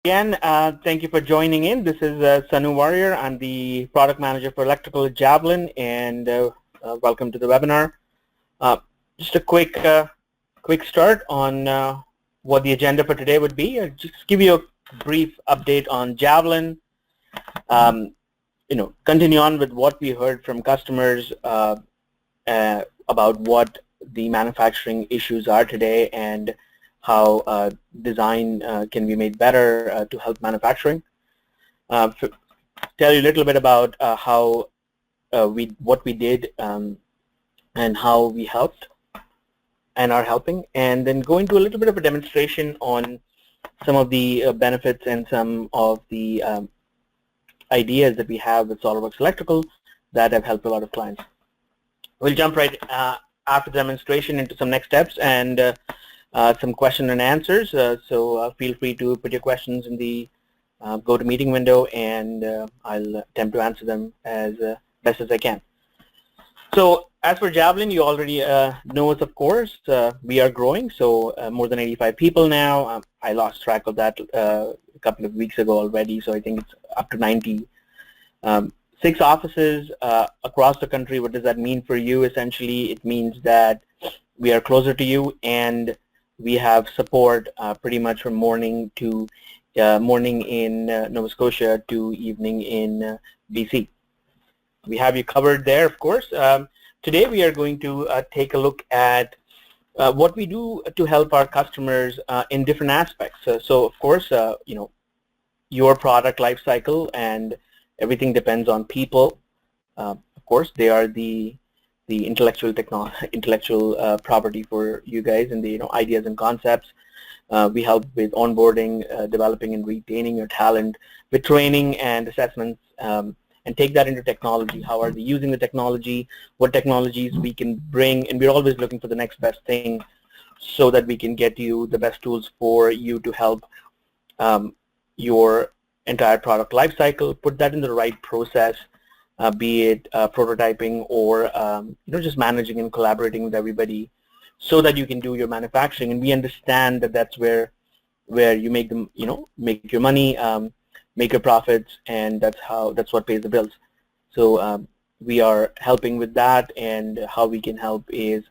Again, thank you for joining in. This is Sanu Warrior. I'm the product manager for Electrical at Javelin, and welcome to the webinar. Just a quick start on what the agenda for today would be. I'll just give you a brief update on Javelin. Continue on with what we heard from customers about what the manufacturing issues are today and how design can be made better to help manufacturing. Tell you a little bit about what we did and how we helped and are helping, and then go into a little bit of a demonstration on some of the benefits and some of the ideas that we have with SOLIDWORKS Electrical that have helped a lot of clients. We'll jump right after the demonstration into some next steps and some question and answers, so feel free to put your questions in the GoToMeeting window, and I'll attempt to answer them as best as I can. So as for Javelin, you already know us, of course. We are growing, so more than 85 people now. I lost track of that a couple of weeks ago already, so I think it's up to 90. 6 offices across the country. What does that mean for you? Essentially, it means that we are closer to you, and we have support pretty much from morning in Nova Scotia to evening in BC. We have you covered there, of course. Today we are going to take a look at what we do to help our customers in different aspects. So of course, your product life cycle and everything depends on people. Of course, they are the intellectual property for you guys, and the ideas and concepts. We help with onboarding, developing and retaining your talent, with training and assessments, and take that into technology. How are they using the technology? What technologies we can bring? And we're always looking for the next best thing so that we can get you the best tools for you to help your entire product life cycle, put that in the right process, be it prototyping or just managing and collaborating with everybody so that you can do your manufacturing. And we understand that that's where you make them, make your money, make your profits, and that's what pays the bills. So we are helping with that, and how we can help is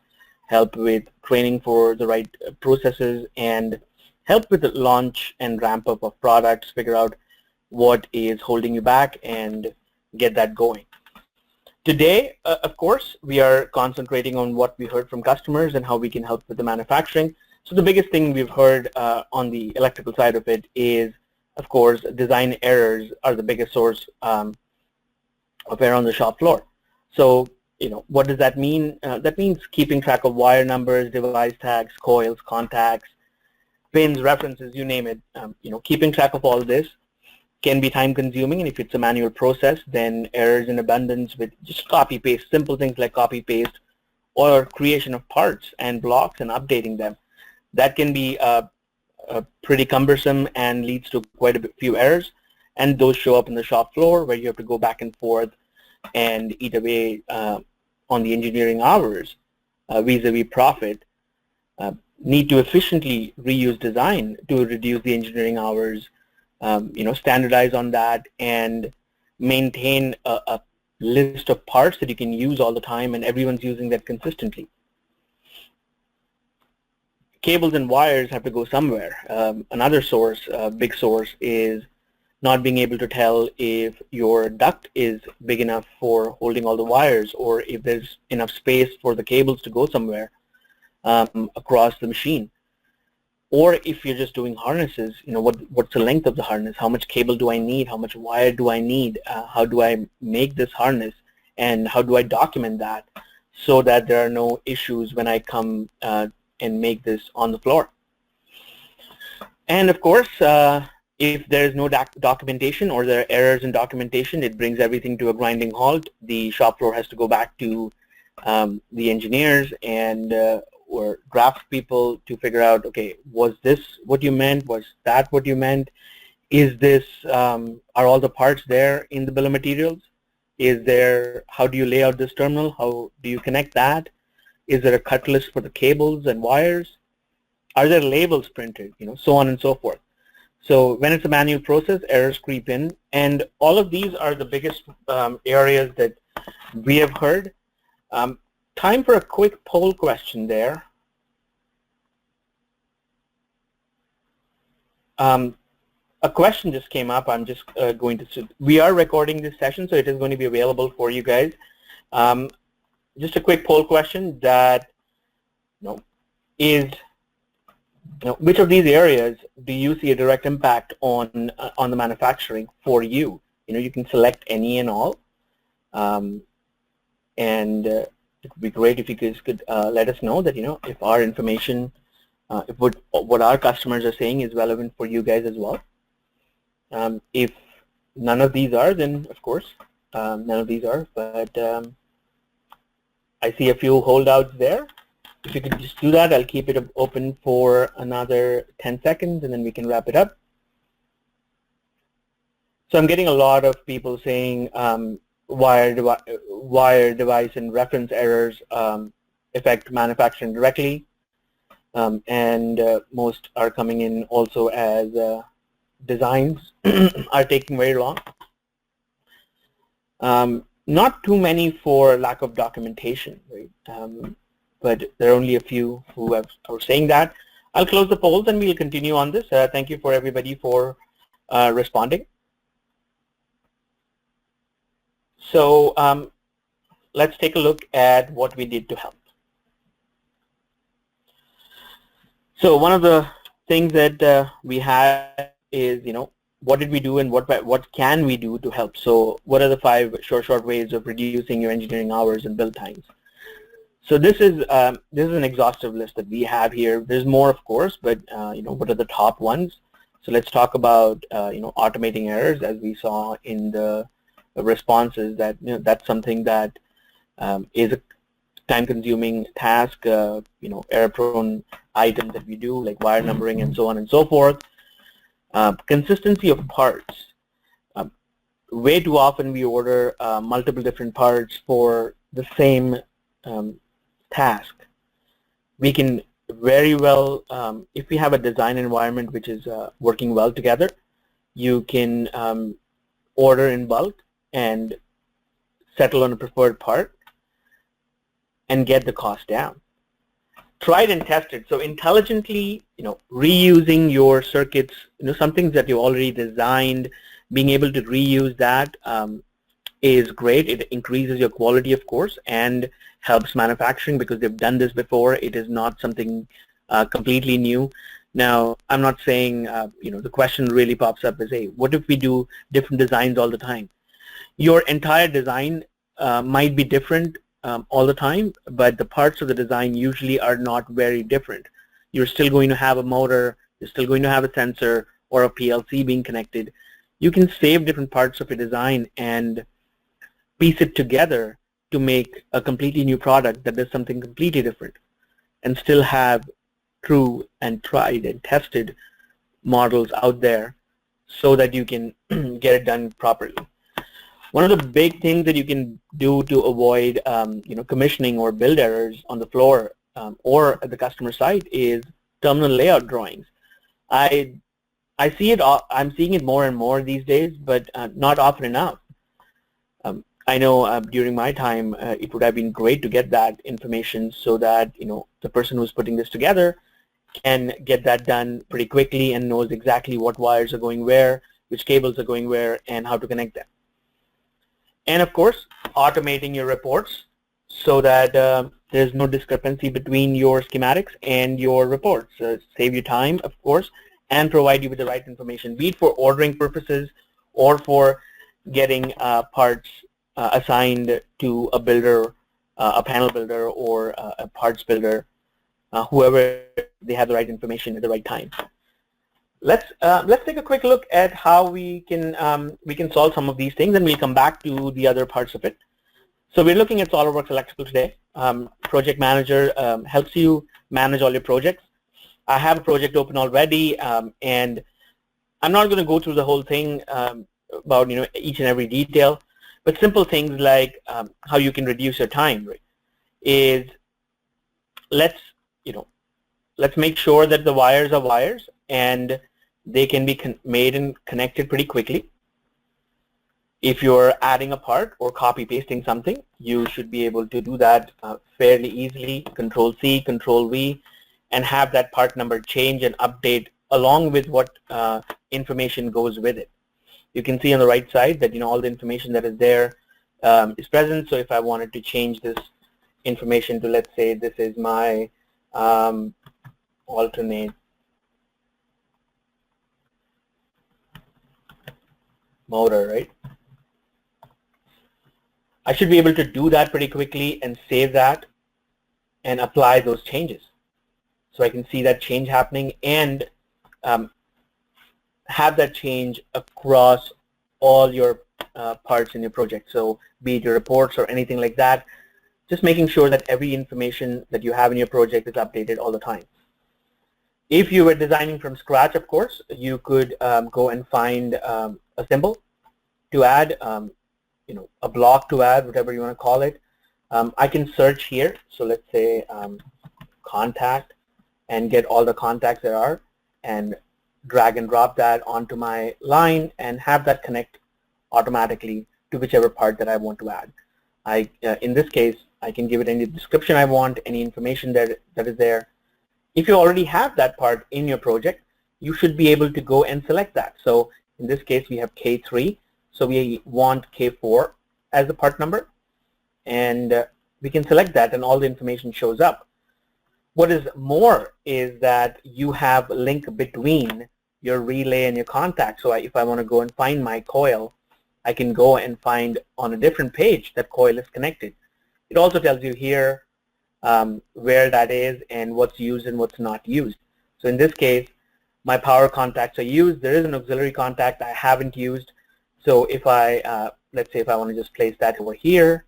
help with training for the right processes and help with the launch and ramp up of products, figure out what is holding you back and get that going. Today, of course, we are concentrating on what we heard from customers and how we can help with the manufacturing. So the biggest thing we've heard on the electrical side of it is, of course, design errors are the biggest source of error on the shop floor. So, what does that mean? That means keeping track of wire numbers, device tags, coils, contacts, pins, references, you name it. Keeping track of all this can be time consuming, and if it's a manual process, then errors in abundance with just copy paste, simple things like copy paste or creation of parts and blocks and updating them. That can be pretty cumbersome and leads to quite a few errors, and those show up in the shop floor where you have to go back and forth and eat away on the engineering hours vis-a-vis profit. Need to efficiently reuse design to reduce the engineering hours, standardize on that, and maintain a list of parts that you can use all the time, and everyone's using that consistently. Cables and wires have to go somewhere. Another source, big source, is not being able to tell if your duct is big enough for holding all the wires, or if there's enough space for the cables to go somewhere across the machine. Or if you're just doing harnesses, what's the length of the harness? How much cable do I need? How much wire do I need? How do I make this harness? And how do I document that so that there are no issues when I come and make this on the floor? And of course, if there's no documentation or there are errors in documentation, it brings everything to a grinding halt. The shop floor has to go back to the engineers and or draft people to figure out, okay, was this what you meant? Was that what you meant? Is this, are all the parts there in the bill of materials? Is there, how do you lay out this terminal? How do you connect that? Is there a cut list for the cables and wires? Are there labels printed? So on and so forth. So when it's a manual process, errors creep in, and all of these are the biggest areas that we have heard. Time for a quick poll question there. A question just came up. I'm just going to, we are recording this session, so it is going to be available for you guys. Just a quick poll question that, is, which of these areas do you see a direct impact on the manufacturing for you? You can select any and all, and it would be great if you guys could let us know that if our information, if what our customers are saying is relevant for you guys as well. If none of these are, then of course none of these are. But I see a few holdouts there. If you could just do that, I'll keep it open for another 10 seconds, and then we can wrap it up. So I'm getting a lot of people saying wire device and reference errors affect manufacturing directly, and most are coming in also as designs are taking very long. Not too many for lack of documentation, right? But there are only a few who are saying that. I'll close the polls and we'll continue on this. Thank you for everybody for responding. So let's take a look at what we did to help. So one of the things that we had is, what did we do and what can we do to help? So what are the 5 short ways of reducing your engineering hours and build times? So this is an exhaustive list that we have here. There's more, of course, but what are the top ones? So let's talk about automating errors, as we saw in the responses. That that's something that is a time-consuming task. Error-prone items that we do, like wire numbering and so on and so forth. Consistency of parts. Way too often we order multiple different parts for the same task. We can very well, if we have a design environment which is working well together, you can order in bulk and settle on a preferred part and get the cost down. Tried and tested. So intelligently, reusing your circuits, some things that you already designed, being able to reuse that is great. It increases your quality, of course, and helps manufacturing because they've done this before. It is not something completely new. Now, I'm not saying, the question really pops up is, hey, what if we do different designs all the time? Your entire design might be different all the time, but the parts of the design usually are not very different. You're still going to have a motor, you're still going to have a sensor or a PLC being connected. You can save different parts of your design and piece it together to make a completely new product that does something completely different, and still have true and tried and tested models out there so that you can get it done properly. One of the big things that you can do to avoid commissioning or build errors on the floor or at the customer site is terminal layout drawings. I see it. I'm seeing it more and more these days, but not often enough. I know during my time, it would have been great to get that information so that the person who's putting this together can get that done pretty quickly and knows exactly what wires are going where, which cables are going where, and how to connect them. And of course, automating your reports so that there's no discrepancy between your schematics and your reports. Save you time, of course, and provide you with the right information, be it for ordering purposes or for getting parts assigned to a builder, a panel builder, or a parts builder, whoever they have the right information at the right time. Let's take a quick look at how we can solve some of these things, and we'll come back to the other parts of it. So we're looking at SOLIDWORKS Electrical today. Project Manager helps you manage all your projects. I have a project open already, and I'm not going to go through the whole thing about each and every detail, but simple things like how you can reduce your time, right, is let's make sure that the wires are wires, and They can be made and connected pretty quickly. If you're adding a part or copy pasting something, you should be able to do that fairly easily. Control C, Control V, and have that part number change and update along with what information goes with it. You can see on the right side that all the information that is there is present. So if I wanted to change this information to, let's say, this is my alternate motor, right? I should be able to do that pretty quickly and save that and apply those changes. So I can see that change happening and have that change across all your parts in your project. So be it your reports or anything like that, just making sure that every information that you have in your project is updated all the time. If you were designing from scratch, of course, you could go and find a symbol to add, a block to add, whatever you want to call it. I can search here. So let's say contact and get all the contacts there are and drag and drop that onto my line and have that connect automatically to whichever part that I want to add. In this case, I can give it any description I want, any information that is there. If you already have that part in your project, you should be able to go and select that. So in this case, we have K3. So we want K4 as the part number, and we can select that and all the information shows up. What is more is that you have a link between your relay and your contact. So if I want to go and find my coil, I can go and find on a different page that coil is connected. It also tells you here where that is and what's used and what's not used. So in this case, my power contacts are used. There is an auxiliary contact I haven't used. So if I, let's say if I want to just place that over here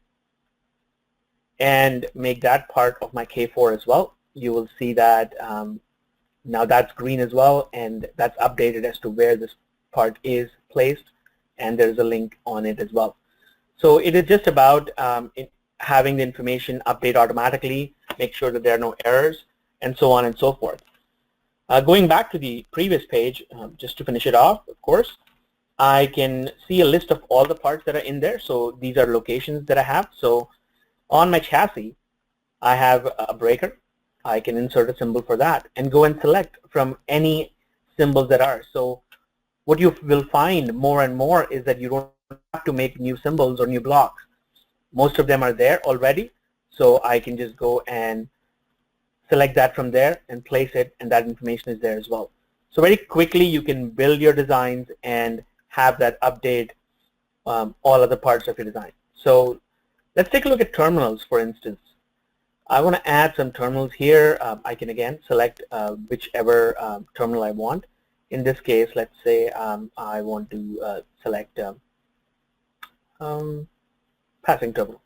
and make that part of my K4 as well, you will see that now that's green as well, and that's updated as to where this part is placed, and there's a link on it as well. So it is just about having the information update automatically, make sure that there are no errors, and so on and so forth. Going back to the previous page, just to finish it off, of course, I can see a list of all the parts that are in there. So these are locations that I have. So on my chassis, I have a breaker. I can insert a symbol for that and go and select from any symbols that are. So what you will find more and more is that you don't have to make new symbols or new blocks. Most of them are there already. So I can just go and select that from there and place it, and that information is there as well. So very quickly you can build your designs and have that update all other parts of your design. So let's take a look at terminals, for instance. I want to add some terminals here. I can again select whichever terminal I want. In this case, let's say I want to select passing terminal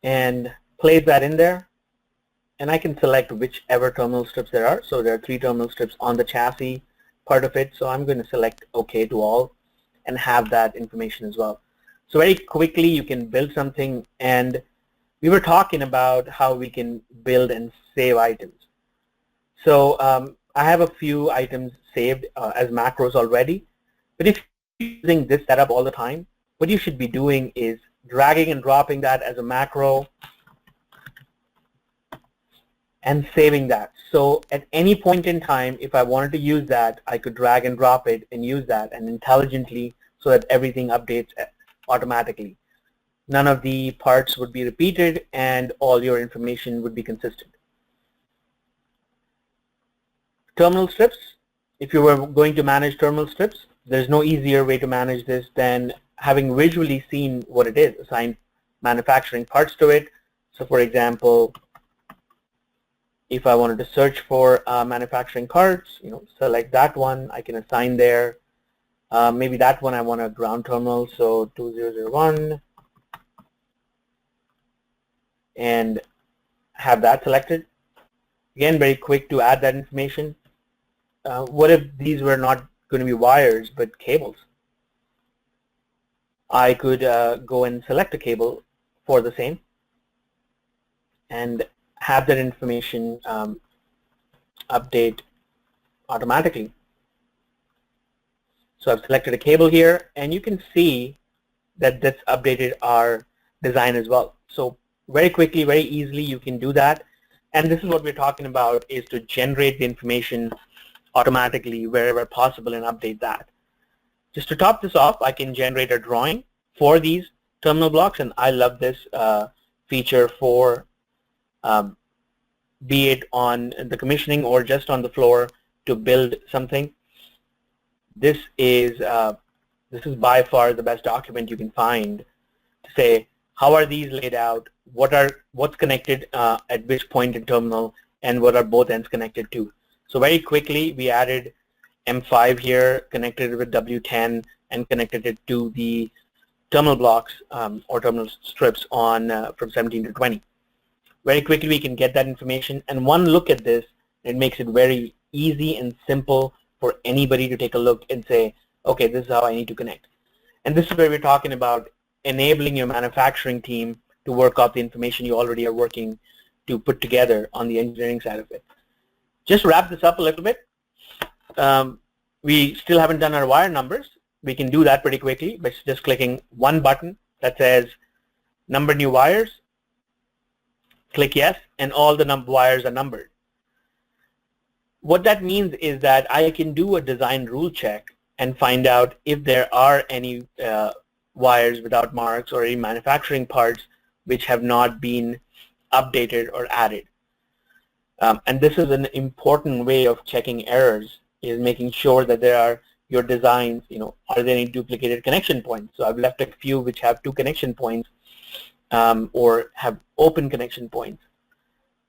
and place that in there. And I can select whichever terminal strips there are. So there are 3 terminal strips on the chassis part of it. So I'm going to select OK to all and have that information as well. So very quickly you can build something, and we were talking about how we can build and save items. So I have a few items saved as macros already, but if you're using this setup all the time, what you should be doing is dragging and dropping that as a macro and saving that. So at any point in time, if I wanted to use that, I could drag and drop it and use that, and intelligently, so that everything updates automatically. None of the parts would be repeated and all your information would be consistent. Terminal strips. If you were going to manage terminal strips, there's no easier way to manage this than having visually seen what it is, assign manufacturing parts to it. So for example, if I wanted to search for manufacturing parts, select that one, I can assign there. Maybe that one I want a ground terminal, so 2001, and have that selected. Again, very quick to add that information. What if these were not going to be wires but cables? I could go and select a cable for the same and have that information update automatically. So I've selected a cable here, and you can see that that's updated our design as well. So very quickly, very easily, you can do that. And this is what we're talking about, is to generate the information automatically wherever possible and update that. Just to top this off, I can generate a drawing for these terminal blocks, and I love this feature for be it on the commissioning or just on the floor to build something. This is by far the best document you can find to say how are these laid out, what's connected at which point in terminal, and what are both ends connected to. So very quickly we added M5 here, connected it with W10, and connected it to the terminal blocks or terminal strips on from 17 to 20. Very quickly we can get that information, and one look at this, it makes it very easy and simple for anybody to take a look and say, okay, this is how I need to connect. And this is where we're talking about enabling your manufacturing team to work out the information you already are working to put together on the engineering side of it. Just wrap this up a little bit. We still haven't done our wire numbers. We can do that pretty quickly by just clicking one button that says number new wires. Click yes, and all the wires are numbered. What that means is that I can do a design rule check and find out if there are any wires without marks or any manufacturing parts which have not been updated or added. And this is an important way of checking errors, is making sure that there are your designs, are there any duplicated connection points? So I've left a few which have 2 connection points or have open connection points.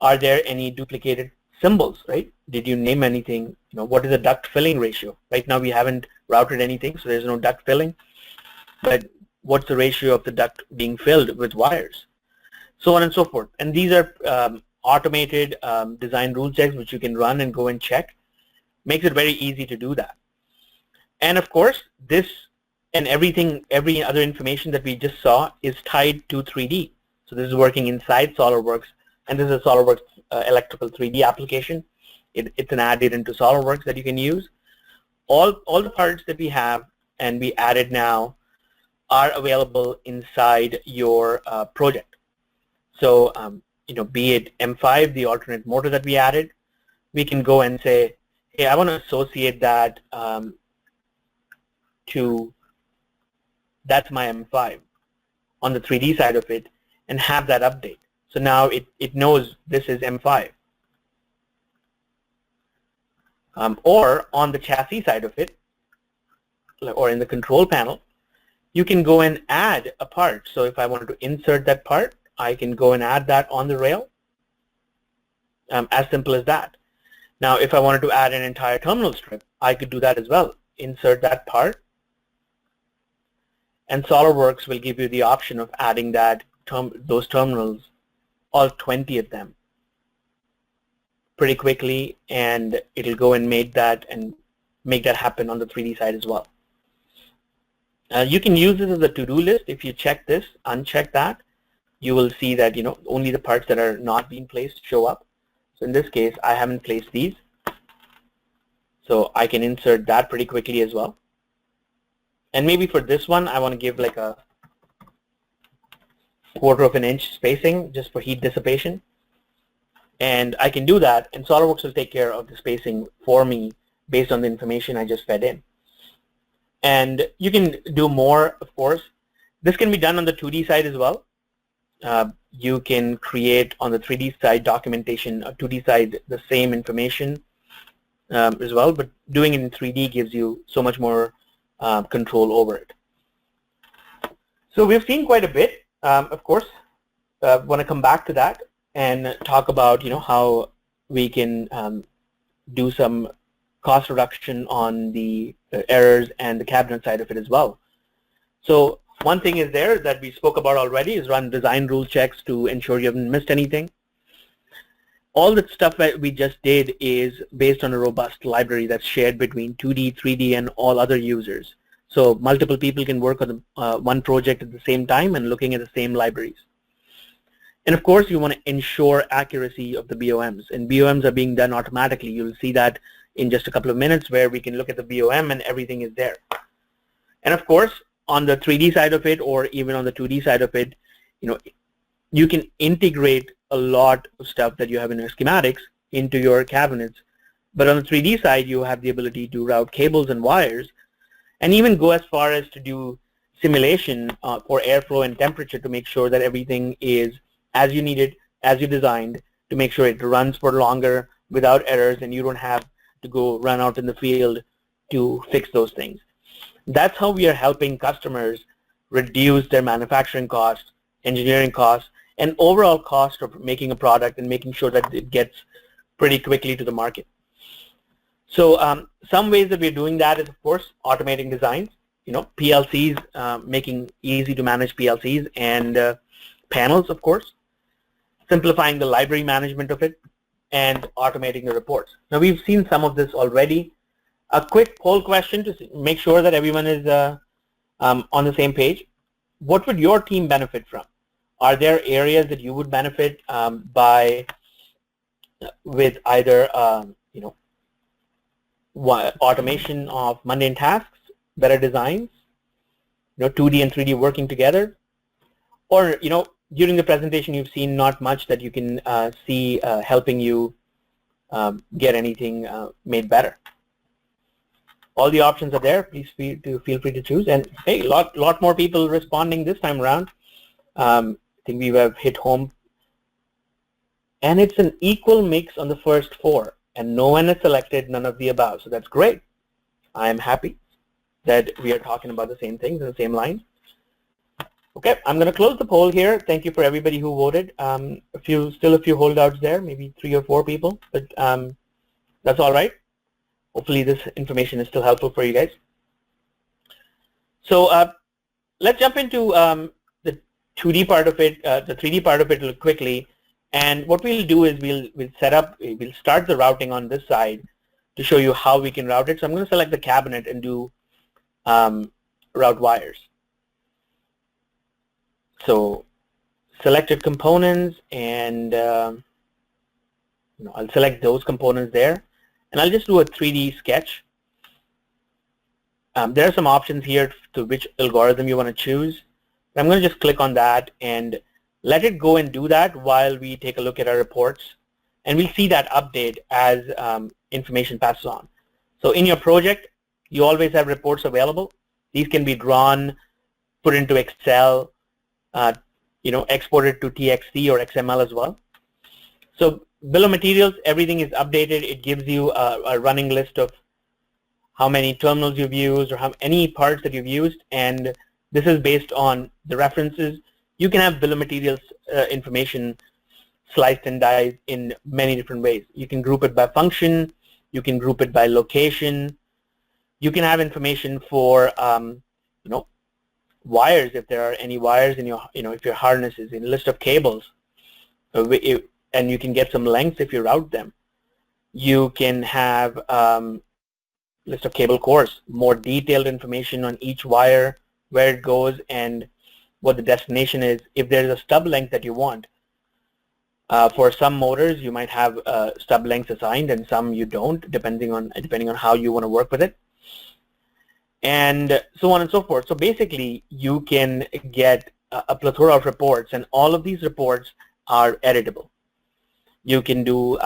Are there any duplicated symbols, right? Did you name anything? What is the duct filling ratio? Right now we haven't routed anything, so there's no duct filling. But what's the ratio of the duct being filled with wires? So on and so forth. And these are automated design rule checks which you can run and go and check. Makes it very easy to do that. And of course, this and every other information that we just saw is tied to 3D. So this is working inside SOLIDWORKS, and this is a SOLIDWORKS Electrical 3D application. It's an add-in into SOLIDWORKS that you can use. All the parts that we have and we added now are available inside your project. So be it M5, the alternate motor that we added, we can go and say, hey, I want to associate that to, that's my M5 on the 3D side of it, and have that update. So now it knows this is M5. Or on the chassis side of it, or in the control panel, you can go and add a part. So if I wanted to insert that part, I can go and add that on the rail. As simple as that. Now if I wanted to add an entire terminal strip, I could do that as well. Insert that part, and SOLIDWORKS will give you the option of adding that those terminals, all 20 of them, pretty quickly, and it'll go and make that happen on the 3D side as well. You can use this as a to-do list. If you check this, uncheck that, you will see that only the parts that are not being placed show up. So in this case, I haven't placed these, so I can insert that pretty quickly as well. And maybe for this one, I want to give like a 1/4 of an inch spacing just for heat dissipation. And I can do that, and SOLIDWORKS will take care of the spacing for me based on the information I just fed in. And you can do more, of course. This can be done on the 2D side as well. You can create on the 3D side documentation, 2D side the same information as well, but doing it in 3D gives you so much more control over it. So we've seen quite a bit. Of course, want to come back to that and talk about how we can do some cost reduction on the errors and the cabinet side of it as well. So one thing is there that we spoke about already is run design rule checks to ensure you haven't missed anything. All the stuff that we just did is based on a robust library that's shared between 2D, 3D, and all other users. So multiple people can work on one project at the same time and looking at the same libraries. And of course, you want to ensure accuracy of the BOMs, and BOMs are being done automatically. You'll see that in just a couple of minutes, where we can look at the BOM and everything is there. And of course, on the 3D side of it, or even on the 2D side of it, you can integrate a lot of stuff that you have in your schematics into your cabinets. But on the 3D side, you have the ability to route cables and wires, and even go as far as to do simulation for airflow and temperature to make sure that everything is as you need it, as you designed, to make sure it runs for longer without errors, and you don't have to go run out in the field to fix those things. That's how we are helping customers reduce their manufacturing costs, engineering costs, and overall cost of making a product and making sure that it gets pretty quickly to the market. So some ways that we're doing that is, of course, automating designs. PLCs, making easy to manage PLCs and panels, of course, simplifying the library management of it, and automating the reports. Now, we've seen some of this already. A quick poll question to make sure that everyone is on the same page. What would your team benefit from? Are there areas that you would benefit with either automation of mundane tasks, better designs, 2D and 3D working together, or during the presentation you've seen not much that you can see helping you get anything made better? All the options are there. Please feel free to choose. And hey, lot more people responding this time around. I think we have hit home, and it's an equal mix on the first 4, and no one has selected none of the above. So that's great. I am happy that we are talking about the same things in the same line. Okay, I'm going to close the poll here. Thank you for everybody who voted. Still a few holdouts there, maybe 3 or 4 people, but that's all right. Hopefully this information is still helpful for you guys. So let's jump into the 2D part of it, the 3D part of it real quickly. And what we'll do is we'll start the routing on this side to show you how we can route it. So I'm going to select the cabinet and do route wires. So selected components, and I'll select those components there, and I'll just do a 3D sketch. There are some options here to which algorithm you want to choose. I'm going to just click on that and let it go and do that while we take a look at our reports, and we'll see that update as information passes on. So in your project, you always have reports available. These can be drawn, put into Excel, exported to TXT or XML as well. So bill of materials, everything is updated. It gives you a running list of how many terminals you've used or how any parts that you've used, and this is based on the references. You can have bill of materials information sliced and diced in many different ways. You can group it by function. You can group it by location. You can have information for wires, if there are any wires in your, if your harness is in a list of cables, and you can get some lengths if you route them. You can have list of cable cores, more detailed information on each wire, where it goes, and what the destination is. If there's a stub length that you want, for some motors you might have stub lengths assigned, and some you don't, depending on how you want to work with it, and so on and so forth. So basically, you can get a plethora of reports, and all of these reports are editable. You can do,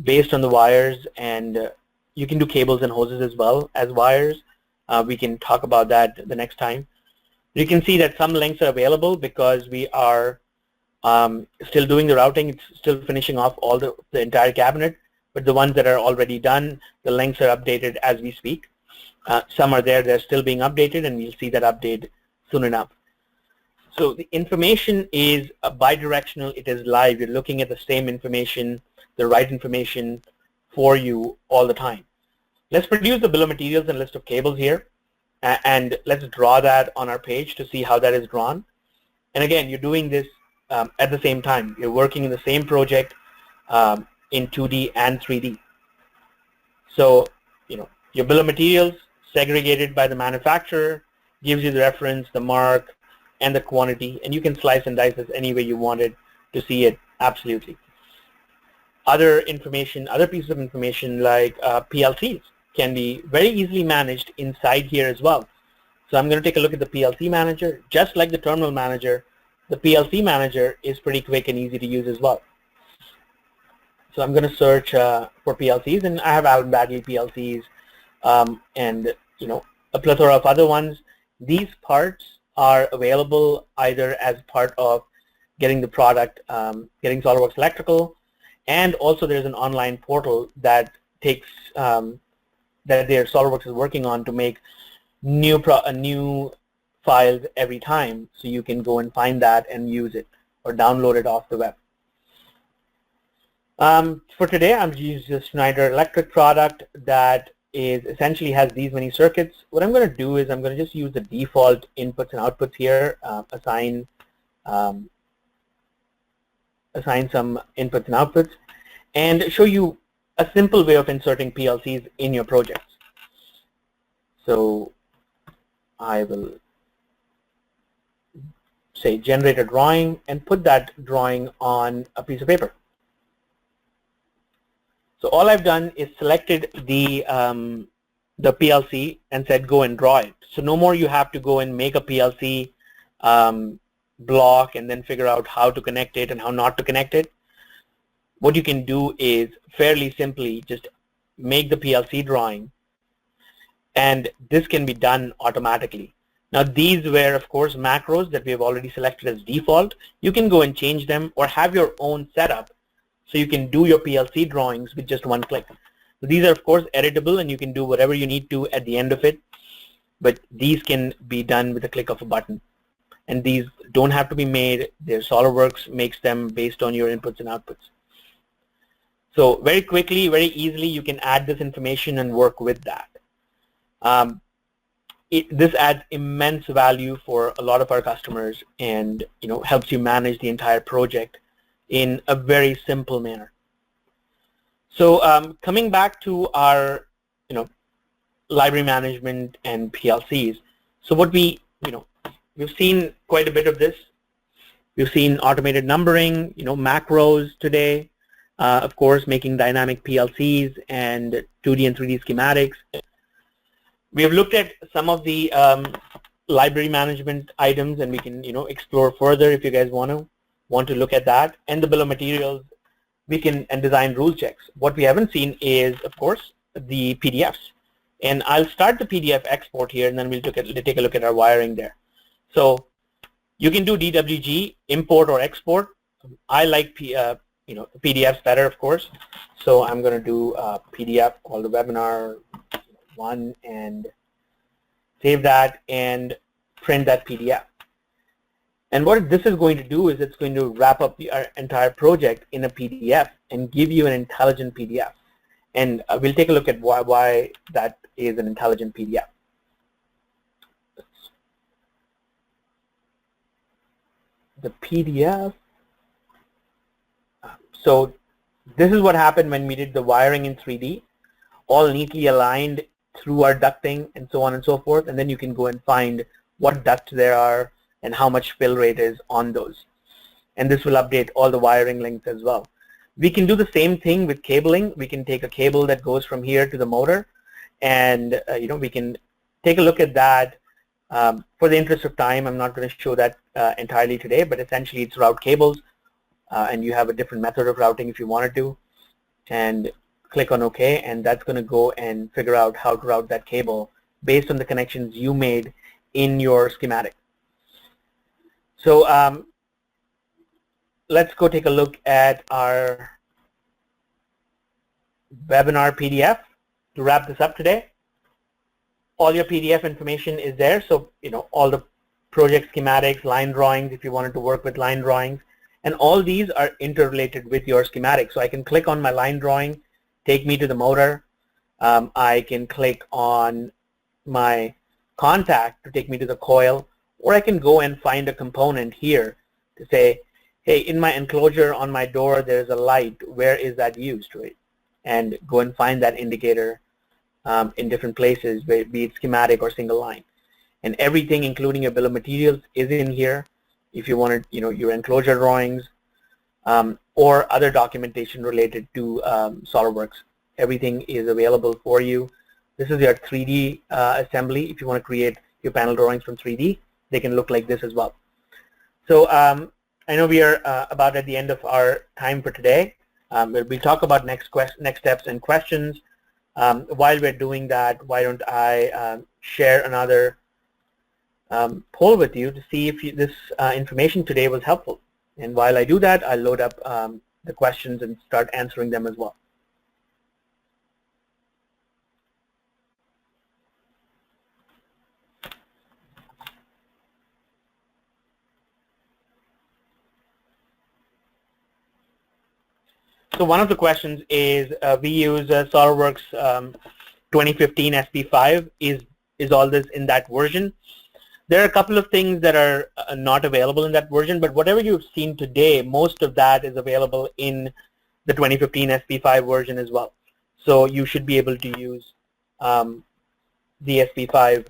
based on the wires, and you can do cables and hoses as well as wires. We can talk about that the next time. You can see that some lengths are available because we are still doing the routing. It's still finishing off all the entire cabinet, but the ones that are already done, the lengths are updated as we speak. Some are there, they're still being updated, and we'll see that update soon enough. So the information is bidirectional, it is live. You're looking at the same information, the right information for you all the time. Let's produce the bill of materials and list of cables here, and let's draw that on our page to see how that is drawn. And again, you're doing this at the same time. You're working in the same project in 2D and 3D. So, your bill of materials segregated by the manufacturer gives you the reference, the mark, and the quantity, and you can slice and dice this any way you want it to see it, absolutely. Other information, other pieces of information like PLCs can be very easily managed inside here as well. So I'm going to take a look at the PLC manager. Just like the terminal manager, the PLC manager is pretty quick and easy to use as well. So I'm going to search for PLCs, and I have Allen Bradley PLCs and a plethora of other ones. These parts are available either as part of getting the product, getting SOLIDWORKS Electrical, and also there's an online portal that takes that their SOLIDWORKS is working on to make new files every time, so you can go and find that and use it or download it off the web. For today, I'm using a Schneider Electric product that essentially has these many circuits. What I'm going to do is I'm going to just use the default inputs and outputs here, assign some inputs and outputs, and show you a simple way of inserting PLCs in your projects. So I will say generate a drawing and put that drawing on a piece of paper. So all I've done is selected the PLC and said go and draw it. So no more you have to go and make a PLC block and then figure out how to connect it and how not to connect it. What you can do is fairly simply just make the PLC drawing, and this can be done automatically. Now these were of course macros that we have already selected as default. You can go and change them or have your own setup so you can do your PLC drawings with just one click. So these are of course editable and you can do whatever you need to at the end of it, but these can be done with a click of a button. And these don't have to be made. Their SOLIDWORKS makes them based on your inputs and outputs. So very quickly, very easily, you can add this information and work with that. This adds immense value for a lot of our customers, and helps you manage the entire project in a very simple manner. So coming back to our library management and PLCs. So what we've seen quite a bit of this. We've seen automated numbering, macros today. Of course, making dynamic PLCs and 2D and 3D schematics. We have looked at some of the library management items, and we can explore further if you guys want to look at that. And the bill of materials, and design rule checks. What we haven't seen is, of course, the PDFs. And I'll start the PDF export here, and then we'll take a look at our wiring there. So you can do DWG, import or export. I like PDFs better, of course. So I'm going to do a PDF called the webinar 1 and save that and print that PDF. And what this is going to do is it's going to wrap up our entire project in a PDF and give you an intelligent PDF. And we'll take a look at why that is an intelligent PDF. The PDF. So this is what happened when we did the wiring in 3D, all neatly aligned through our ducting and so on and so forth. And then you can go and find what ducts there are and how much fill rate is on those. And this will update all the wiring lengths as well. We can do the same thing with cabling. We can take a cable that goes from here to the motor, and we can take a look at that. For the interest of time, I'm not going to show that entirely today, but essentially it's route cables, and you have a different method of routing if you wanted to, and click on OK, and that's going to go and figure out how to route that cable based on the connections you made in your schematic. So let's go take a look at our webinar PDF to wrap this up today. All your PDF information is there, so all the project schematics, line drawings if you wanted to work with line drawings, and all these are interrelated with your schematic. So I can click on my line drawing, take me to the motor. I can click on my contact to take me to the coil, or I can go and find a component here to say, hey, in my enclosure on my door there's a light, where is that used, right? And go and find that indicator in different places, be it schematic or single line. And everything, including your bill of materials, is in here. If you wanted, your enclosure drawings, or other documentation related to SOLIDWORKS. Everything is available for you. This is your 3D assembly. If you want to create your panel drawings from 3D, they can look like this as well. So I know we are about at the end of our time for today. We'll talk about next steps and questions. While we're doing that, why don't I share another poll with you to see if this information today was helpful. And while I do that, I'll load up the questions and start answering them as well. So one of the questions is we use SOLIDWORKS 2015 SP5. Is all this in that version? There are a couple of things that are not available in that version, but whatever you've seen today, most of that is available in the 2015 SP5 version as well. So you should be able to use the SP5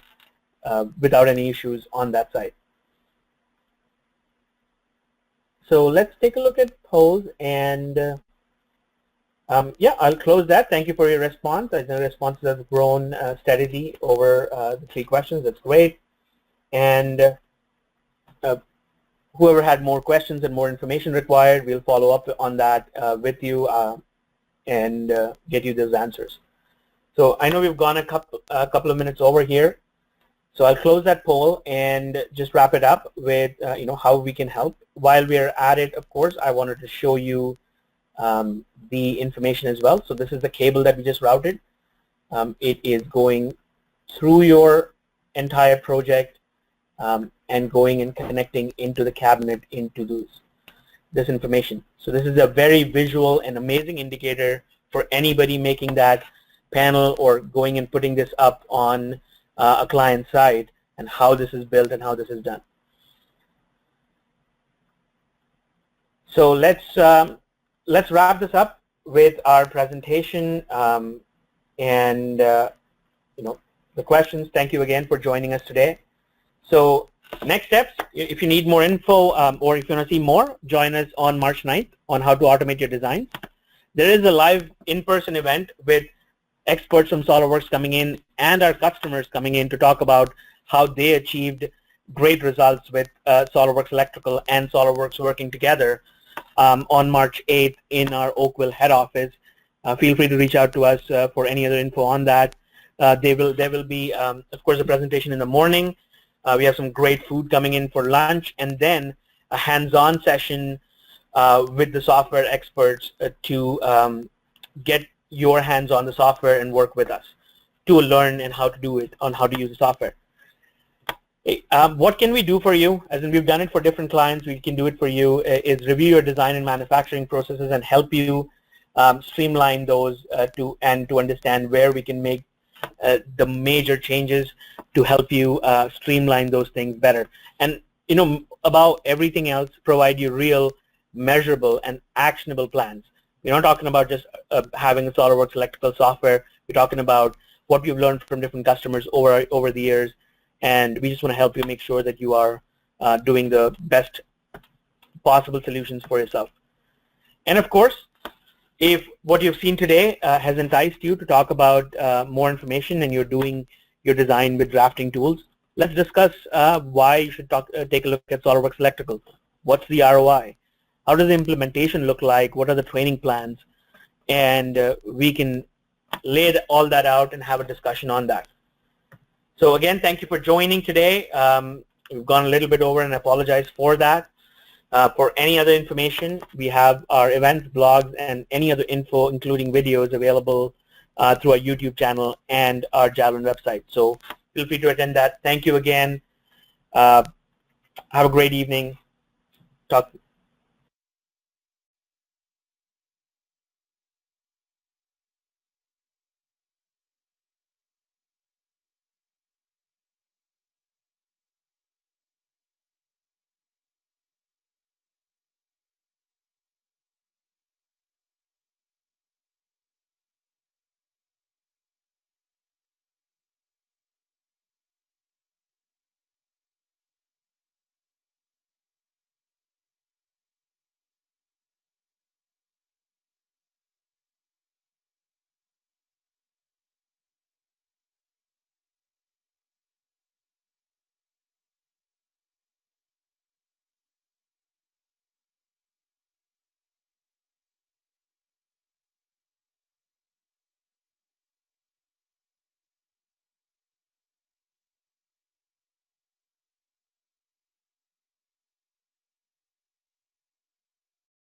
without any issues on that side. So let's take a look at polls, and yeah, I'll close that. Thank you for your response. I know responses have grown steadily over the 3 questions. That's great. And whoever had more questions and more information required, we'll follow up on that with you and get you those answers. So I know we've gone a couple of minutes over here. So I'll close that poll and just wrap it up with you know, how we can help. While we're at it, of course, I wanted to show you the information as well. So this is the cable that we just routed. It is going through your entire project and going and connecting into the cabinet into this information. So this is a very visual and amazing indicator for anybody making that panel or going and putting this up on a client side, and how this is built and how this is done. So let's wrap this up with our presentation and you know, the questions. Thank you again for joining us today. So next steps, if you need more info or if you want to see more, join us on March 9th on how to automate your designs. There is a live in-person event with experts from SOLIDWORKS coming in and our customers coming in to talk about how they achieved great results with SOLIDWORKS Electrical and SOLIDWORKS working together on March 8th in our Oakville head office. Feel free to reach out to us for any other info on that. There will be, of course, a presentation in the morning. We have some great food coming in for lunch, and then a hands-on session with the software experts to get your hands on the software and work with us to learn and how to do it, on how to use the software. What can we do for you? As in, we've done it for different clients, we can do it for you, is review your design and manufacturing processes and help you streamline those to understand where we can make the major changes to help you streamline those things better. And you know, above everything else, provide you real, measurable, and actionable plans. We're not talking about just having a SOLIDWORKS Electrical software. We're talking about what we've learned from different customers over the years, and we just want to help you make sure that you are doing the best possible solutions for yourself. And of course, if what you've seen today has enticed you to talk about more information and you're doing your design with drafting tools, let's discuss why you should take a look at SOLIDWORKS Electrical. What's the ROI? How does the implementation look like? What are the training plans? And we can lay all that out and have a discussion on that. So again, thank you for joining today. We've gone a little bit over and I apologize for that. For any other information, we have our events, blogs, and any other info, including videos, available through our YouTube channel and our Javelin website. So feel free to attend that. Thank you again. Have a great evening. Talk.